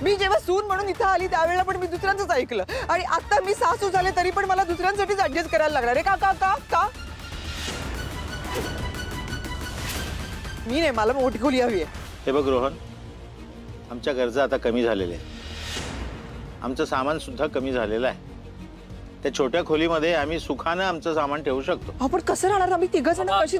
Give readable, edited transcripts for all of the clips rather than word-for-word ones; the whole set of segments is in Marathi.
मी जेव्हा सून म्हणून इथं आली त्यावेळेला पण मी दुसऱ्यांचंच ऐकलं आणि आता मी सासू झाले तरी पण मला दुसऱ्यांसाठीच ऍडजस्ट करायला लागणार आहे. का का का का मी नाही, मला मोठी खोली हवी आहे. हे बघ रोहन, आमच्या गरजा आता कमी झालेल्या आहेत. आमचं सामान सुद्धा कमी झालेलं आहे. त्या छोट्या खोलीमध्ये आम्ही सुखानं आमचं सामान ठेवू शकतो. आपण कसं राहणार आम्ही तिघ जण कशी?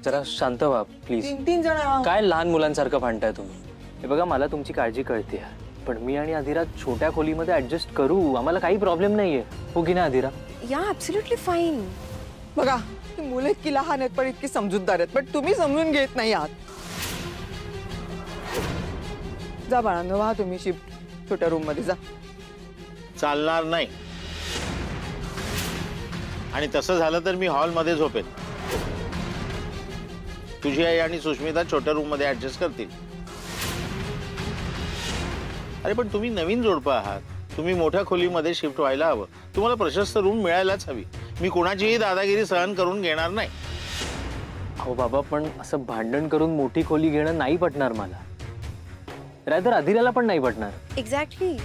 जरा शांत व्हा प्लीज. तीन जण काय लहान मुलांसारखं भांडताय तुम्ही? हे बघा, मला तुमची काळजी कळते, पण मी आणि अधिरा छोट्या खोलीमध्ये ऍडजस्ट करू. आम्हाला काही प्रॉब्लेम नाहीये, हो की नाही अधिरा? या ऍब्सोल्युटली फाईन. बघा, मुलं इतकी लहान आहेत पण इतकी समजूतदार आहेत, पण तुम्ही समजून घेत नाही आहात. जा बाळांनो, व्हा तुम्ही शिफ्ट छोट्या रूम मध्ये जा. चालणार नाही. आणि तसं झालं तर मी हॉलमध्ये झोपेन. तुझी आई आणि सुष्मिता छोट्या रूम मध्ये ऍडजस्ट करतील. अरे पण तुम्ही नवीन जोडपं आहात. तुम्ही मोठ्या खोलीमध्ये शिफ्ट व्हायला हवं. तुम्हाला प्रशस्त रूम मिळायलाच हवी. मी कोणाचीही दादागिरी सहन करून घेणार नाही. अहो बाबा, पण असं भांडण करून मोठी खोली घेणं नाही पटणार मला. रादर अधिराला पण नाही पटणार. एक्झॅक्टली.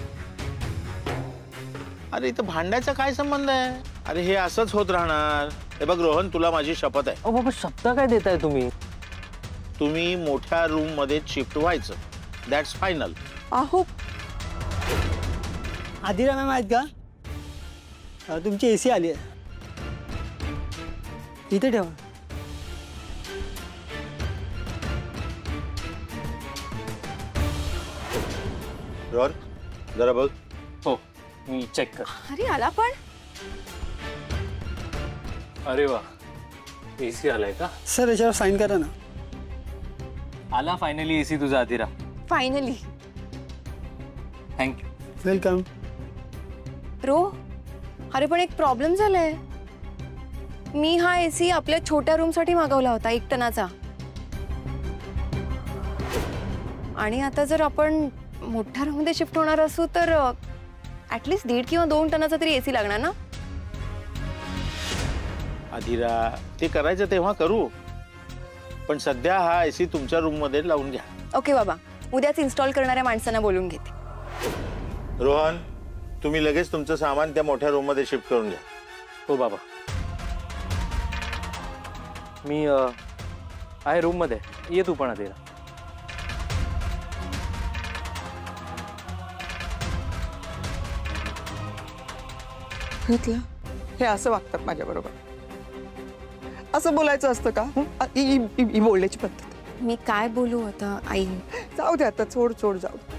अरे इथं भांडायचा काय संबंध आहे? अरे हे असंच होत राहणार. हे बघ रोहन, तुला माझी शपथ आहे. अहो बाबा, शब्द काय देताय तुम्ही? तुम्ही मोठ्या रूम मध्ये शिफ्ट व्हायचं. That's final. आहो अधिरा मॅम आहेत का? तुमची एसी आली आहे, इथे ठेवा. रोहन जरा बघ. हो, मी चेक कर. अरे आला पण. अरे वा, एसी आलाय का? सर याच्यावर साईन करा ना. आला फायनली एसी तुझा Adhira. Finally. Thank you. Welcome. Row, अरे पण एक प्रॉब्लेम झालाय. मी हा एसी आपल्या छोट्या रूम साठी मागवला होता 1 टनाचा. आणि आता जर आपण मोठ्या रूम मध्ये शिफ्ट होणार असू तर ऍटलीस्ट 1.5 किंवा 2 टनाचा तरी एसी लागणार ना. अधिरा, ते करायचं तेव्हा करू, पण सध्या हा एसी तुमच्या रूम मध्ये लावून घ्या. ओके बाबा, उद्याच इन्स्टॉल करणाऱ्या माणसांना बोलून घेते. रोहन, तुम्ही लगेच तुमचं सामान त्या मोठ्या रूम मध्ये शिफ्ट करून घ्या. हो बाबा, मी आहे रूम मध्ये. ये तू पण अधिरा. हे असं वागतात माझ्या बरोबर. असं बोलायचं असतं का? ही बोलण्याची पद्धत. मी काय बोलू आता आई? जाऊ दे आता, सोड सोड, जाऊ दे.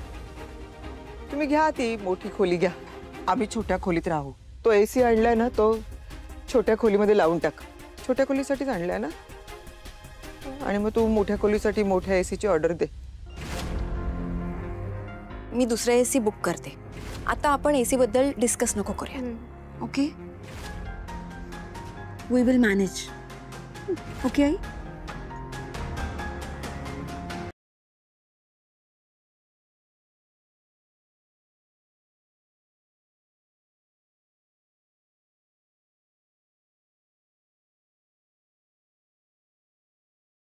तुम्ही घ्या ती मोठी खोली घ्या. आम्ही छोट्या खोलीत राहू. तो एसी आणलाय ना, तो छोट्या खोलीमध्ये लावून टाक. छोट्या खोलीसाठीच आणलाय ना. आणि मग तू मोठ्या खोलीसाठी मोठ्या एसीची ऑर्डर दे. मी दुसरा एसी बुक करते. आता आपण एसी बद्दल डिस्कस नको करूया. Okay, we will manage. Okay I?